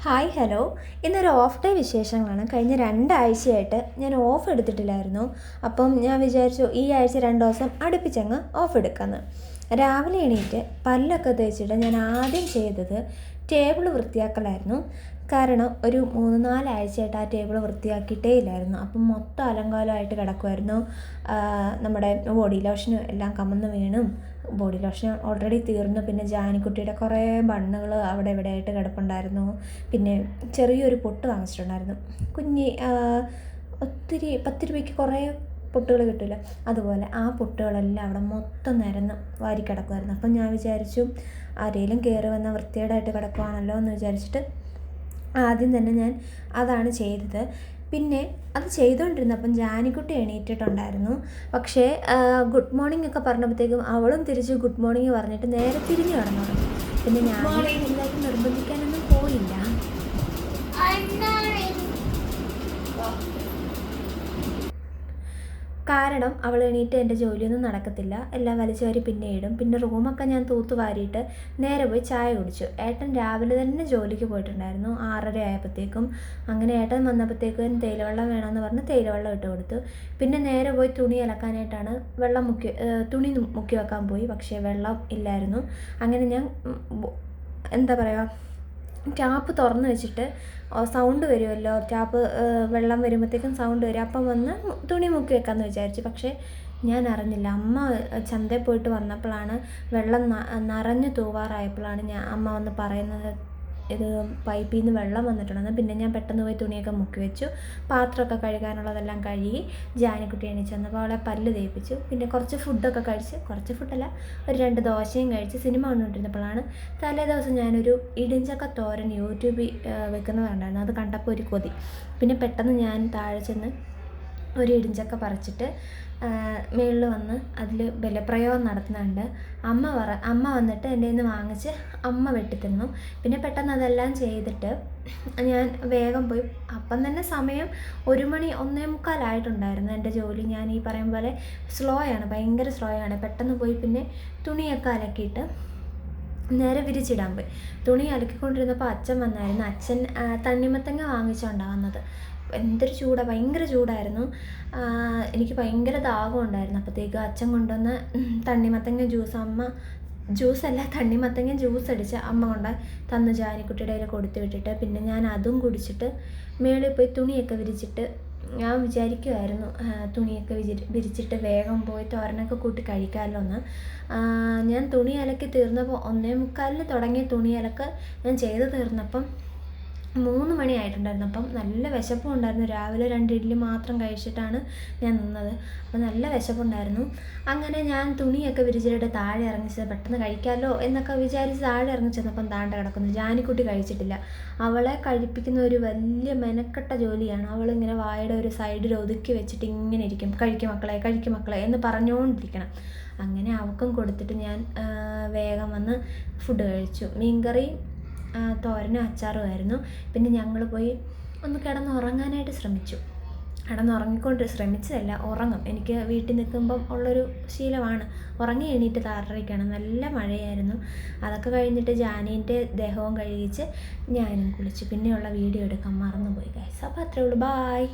Hi hello. ഇന്നൊരു off day വിശേഷങ്ങളാണ്. കഴിഞ്ഞ 2 ആഴ്ചയായിട്ട് ഞാൻ ഓഫ് എടുത്തിട്ടില്ലായിരുന്നു. അപ്പം ഞാൻ വിചാരിച്ചു ഈ ആഴ്ച 2 ദിവസം അടുപ്പിച്ചങ്ങ് ഓഫ് എടുക്കാമെന്ന്. രാവിലെ എണീറ്റ് പല്ലൊക്കെ തേച്ചിട്ട് ഞാൻ ആദ്യം ചെയ്തത് ടേബിൾ വൃത്തിയാക്കലായിരുന്നു. കാരണം ഒരു 3-4 ആഴ്ചയായിട്ട് ആ ടേബിൾ വൃത്തിയാക്കിയിട്ടേ ഇല്ലായിരുന്നു. അപ്പം മൊത്തം അലങ്കോലമായിട്ട് കിടക്കുമായിരുന്നു. നമ്മുടെ ബോഡി ലോഷനും എല്ലാം കമന്ന് വീണും, ബോഡി ലോഷൻ ഓൾറെഡി തീർന്നു. പിന്നെ ജാനിക്കുട്ടിയുടെ കുറേ ബണ്ണുകൾ അവിടെ ഇവിടെ ആയിട്ട് കിടപ്പുണ്ടായിരുന്നു. പിന്നെ ചെറിയൊരു പൊട്ട് വാങ്ങിച്ചിട്ടുണ്ടായിരുന്നു, കുഞ്ഞി ഒത്തിരി 10 രൂപയ്ക്ക് കുറേ പൊട്ടുകൾ കിട്ടില്ല, അതുപോലെ ആ പൊട്ടുകളെല്ലാം അവിടെ മൊത്തം നിരന്ന് വാരി കിടക്കുമായിരുന്നു. അപ്പം ഞാൻ വിചാരിച്ചു ആരെങ്കിലും കയറി വന്നാൽ വൃത്തികേടായിട്ട് കിടക്കുവാണല്ലോ എന്ന് വിചാരിച്ചിട്ട് ആദ്യം തന്നെ ഞാൻ അതാണ് ചെയ്തത്. പിന്നെ അത് ചെയ്തുകൊണ്ടിരുന്നപ്പം ജാനിക്കുട്ടി എണീറ്റിട്ടുണ്ടായിരുന്നു. പക്ഷേ ഗുഡ് മോർണിംഗ് ഒക്കെ പറഞ്ഞപ്പോഴത്തേക്കും അവളും തിരിച്ച് ഗുഡ് മോർണിംഗ് പറഞ്ഞിട്ട് നേരെ തിരിഞ്ഞ് കിടന്നുറങ്ങി. പിന്നെ ഞാൻ എല്ലാവരും നിർബന്ധിക്കാനൊന്നും പോയില്ല. കാരണം അവൾ എണീറ്റ് എൻ്റെ ജോലിയൊന്നും നടക്കത്തില്ല, എല്ലാം വലിച്ചു വാരി പിന്നെ ഇടും. പിന്നെ റൂമൊക്കെ ഞാൻ തൂത്ത് വാരിയിട്ട് നേരെ പോയി ചായ കുടിച്ചു. ഏട്ടൻ രാവിലെ തന്നെ ജോലിക്ക് പോയിട്ടുണ്ടായിരുന്നു 6:30 ആയപ്പോഴത്തേക്കും. അങ്ങനെ ഏട്ടൻ വന്നപ്പോഴത്തേക്കും തേയിലവെള്ളം വേണമെന്ന് പറഞ്ഞ് തേയിലവെള്ളം ഇട്ട് കൊടുത്തു. പിന്നെ നേരെ പോയി തുണി അലക്കാനായിട്ടാണ് തുണി മുക്കി വെക്കാൻ പോയി. പക്ഷേ വെള്ളം ഇല്ലായിരുന്നു. അങ്ങനെ ഞാൻ എന്താ പറയുക, ടാപ്പ് തുറന്ന് വെച്ചിട്ട് സൗണ്ട് വരുമല്ലോ, ടാപ്പ് വെള്ളം വരുമ്പോഴത്തേക്കും സൗണ്ട് വരും, അപ്പം വന്ന് തുണി മുക്കി വെക്കാമെന്ന് വിചാരിച്ചു. പക്ഷേ ഞാൻ അറിഞ്ഞില്ല. അമ്മ ചന്തയിൽ പോയിട്ട് വന്നപ്പോഴാണ് വെള്ളം നിറഞ്ഞ് തൂവാറായപ്പോഴാണ് അമ്മ വന്ന് പറയുന്നത് ഇത് പൈപ്പിൽ നിന്ന് വെള്ളം വന്നിട്ടുണ്ടെന്ന്. പിന്നെ ഞാൻ പെട്ടെന്ന് പോയി തുണിയൊക്കെ മുക്കി വെച്ചു. പാത്രമൊക്കെ കഴുകാനുള്ളതെല്ലാം കഴുകി. ജാനിക്കുട്ടി എണീച്ച് വന്നപ്പോൾ അവളെ പല്ല് തേപ്പിച്ചു. പിന്നെ കുറച്ച് ഫുഡൊക്കെ കഴിച്ച്, കുറച്ച് ഫുഡല്ല, ഒരു 2 ദോശയും കഴിച്ച് സിനിമ കണ്ടുകൊണ്ടിരുന്നപ്പോഴാണ് തലേ ദിവസം ഞാനൊരു ഇടിഞ്ചക്ക തോരൻ യൂട്യൂബിൽ വെക്കുന്നത് കണ്ടായിരുന്നു. അത് കണ്ടപ്പോൾ ഒരു കൊതി. പിന്നെ പെട്ടെന്ന് ഞാൻ താഴെ ചെന്ന് ഒരു ഇടിഞ്ചക്ക പറിച്ചിട്ട് മുകളിൽ വന്ന് അതിൽ ബലപ്രയോഗം നടത്തുന്നുണ്ട്. അമ്മ വന്നിട്ട് എൻ്റെ നിന്ന് വാങ്ങിച്ച് അമ്മ വെട്ടിത്തന്നു. പിന്നെ പെട്ടെന്ന് അതെല്ലാം ചെയ്തിട്ട് ഞാൻ വേഗം പോയി. അപ്പം തന്നെ സമയം 1 മണി 1:45 എൻ്റെ ജോലി. ഞാൻ ഈ പറയും പോലെ ഭയങ്കര സ്ലോ ആണ്. പെട്ടെന്ന് പോയി പിന്നെ തുണിയൊക്കെ അലക്കിയിട്ട് നേരെ വിരിച്ചിടാൻ പോയി. തുണി അലക്കിക്കൊണ്ടിരുന്നപ്പോൾ അച്ഛൻ വന്നായിരുന്നു. അച്ഛൻ തണ്ണിമത്തങ്ങ വാങ്ങിച്ചുകൊണ്ടാണ് വന്നത്. എന്തൊരു ചൂടാണ്, ഭയങ്കര ചൂടായിരുന്നു. എനിക്ക് ഭയങ്കര ദാഹം ഉണ്ടായിരുന്നു. അപ്പോഴത്തേക്ക് അച്ഛൻ കൊണ്ടുവന്ന് തണ്ണിമത്തങ്ങ തണ്ണിമത്തങ്ങ ജ്യൂസ് അടിച്ച് അമ്മ കൊണ്ട് തന്നു. ജാനിക്കുട്ടിയുടെ കയ്യിൽ കൊടുത്തു വിട്ടിട്ട് പിന്നെ ഞാൻ അതും കുടിച്ചിട്ട് മേളിൽ പോയി തുണിയൊക്കെ വിരിച്ചിട്ട് ഞാൻ വിചാരിക്കുമായിരുന്നു തുണിയൊക്കെ വിരിച്ചിട്ട് വേഗം പോയി തോരനൊക്കെ കൂട്ടി കഴിക്കാമല്ലോ എന്ന്. ഞാൻ തുണി അലക്കി തീർന്നപ്പോൾ 1:45 തുടങ്ങിയ തുണി അലക്ക് ഞാൻ ചെയ്ത് തീർന്നപ്പം 3 മണി ആയിട്ടുണ്ടായിരുന്നു. അപ്പം നല്ല വിശപ്പും ഉണ്ടായിരുന്നു. രാവിലെ 2 ഇഡ്ഡലി മാത്രം കഴിച്ചിട്ടാണ് ഞാൻ നിന്നത്. അപ്പം നല്ല വിശപ്പുണ്ടായിരുന്നു. അങ്ങനെ ഞാൻ തുണിയൊക്കെ വിരിച്ചിട്ട് താഴെ ഇറങ്ങിച്ചത് പെട്ടെന്ന് കഴിക്കാമല്ലോ എന്നൊക്കെ വിചാരിച്ച് താഴെ ഇറങ്ങി ചെന്നപ്പം താണ്ട കിടക്കുന്നു. ജാനിക്കുട്ടി കഴിച്ചിട്ടില്ല. അവളെ കഴിപ്പിക്കുന്ന ഒരു വലിയ മെനക്കെട്ട ജോലിയാണ്. അവളിങ്ങനെ വായുടെ ഒരു സൈഡിൽ ഒതുക്കി വെച്ചിട്ട് ഇങ്ങനെ ഇരിക്കും, കഴിക്കും മക്കളെ എന്ന് പറഞ്ഞുകൊണ്ടിരിക്കണം. അങ്ങനെ അവൾക്കും കൊടുത്തിട്ട് ഞാൻ വേഗം വന്ന് ഫുഡ് കഴിച്ചു. മീൻകറി, തോരനും അച്ചാറുമായിരുന്നു. പിന്നെ ഞങ്ങൾ പോയി ഒന്ന് കിടന്നുറങ്ങാനായിട്ട് ശ്രമിച്ചു. ശ്രമിച്ചതല്ല, ഉറങ്ങും. എനിക്ക് വീട്ടിൽ നിൽക്കുമ്പം ഉള്ളൊരു ശീലമാണ്. ഉറങ്ങി എണീറ്റ് 6:30 നല്ല മഴയായിരുന്നു. അതൊക്കെ കഴിഞ്ഞിട്ട് ജാനീൻ്റെ ദേഹവും കഴുകിച്ച് ഞാനും കുളിച്ചു. പിന്നെയുള്ള വീഡിയോ എടുക്കാൻ മറന്നുപോയി ഗൈസ്. അപ്പോൾ അത്രേ ഉള്ളൂ. ബായ്.